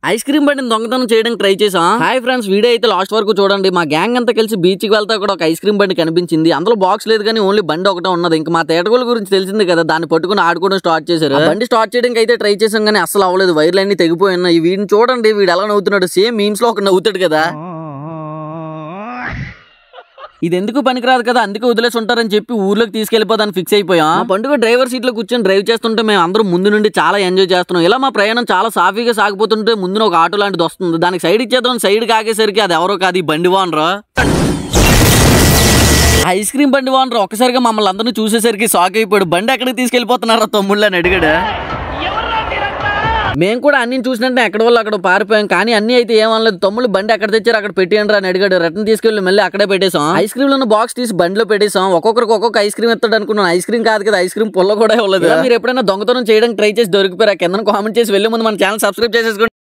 Ice cream బండిని దొంగతనం చేయడానికి ట్రై చేసాం. హాయ్ ఫ్రెండ్స్, వీడియో అయితే లాస్ట్ వరకు చూడండి. మా గ్యాంగ్ అంతా కలిసి బీచ్ కి వెళ్తే అక్కడ ఒక ఐస్ క్రీమ్ బండి కనిపించింది. అందులో బాక్స్ లేదు కానీ ఓన్లీ బండి ఒకటే ఉన్నది. ఇంకా మా తేటగోల గురించి తెలిసింది కదా, దాన్ని పట్టుకుని ఆడుకోవడం స్టార్ట్ చేశారు. బండి స్టార్ట్ చేయడానికి అయితే ట్రై చేసాం కానీ అసలు అవ్వలేదు. వైర్లు అన్ని తెగిపోయినాయి. వీడిని చూడండి, వీడు ఎలా నవ్వుతున్నాడు. సేమ్ మీమ్స్ లో ఒక నవ్వుతాడు కదా. ఇది ఎందుకు పనికిరాదు కదా, అందుకే వదిలేసి ఉంటారని చెప్పి ఊర్లోకి తీసుకెళ్లిపోదాన్ని ఫిక్స్ అయిపోయాం. మా పండుగ డ్రైవర్ సీట్ లో కూర్చొని డ్రైవ్ చేస్తుంటే మేము అందరూ ముందు నుండి చాలా ఎంజాయ్ చేస్తున్నాం. ఇలా మా ప్రయాణం చాలా సాఫీగా సాగిపోతుంటే ముందున ఒక ఆటో లాంటిది వస్తుంది. దానికి సైడ్ ఇచ్చేద్దాం, సైడ్ కాగేసరికి అది ఎవరో కాదు, ఈ బండి ఓనర్. ఐస్ క్రీమ్ బండి ఓనర్ ఒక్కసారిగా మమ్మల్ని అందరినీ చూసేసరికి షాక్ అయిపోయాడు. బండి ఎక్కడికి తీసుకెళ్లిపోతున్నారా తమ్ముళ్ళు అని అడిగాడు. మేము కూడా అన్ని చూసినట్టే ఎక్కడ వాళ్ళు అక్కడ పారిపోయాం. కానీ అన్ని అయితే ఏమనలేదు. తమ్ముళ్ళు బండి ఎక్కడ తెచ్చారు అక్కడ పెట్టేయండి అని అడిగాడు. రిటర్న్ తీసుకెళ్లి మళ్ళీ అక్కడే పెట్టేసాం. ఐస్ క్రీమ్ లో బాక్స్ తీసి బండిలో పెట్టేసాం. ఒక్కొక్కరికి ఒక్కొక్క ఐస్ క్రీమ్ ఇస్తాడు అనుకున్నాను. ఐస్ క్రీమ్ కాదు కదా, ఐస్ క్రీమ్ పుల్ల కూడా ఇవ్వలేదు. మీరు ఎప్పుడైనా దొంగతనం చేయడానికి ట్రై చేసి దొరికిపోయారా? కింద కామెంట్ చేసి వెళ్ళే ముందు మన ఛానల్ సబ్స్క్రైబ్ చేసేసుకోండి.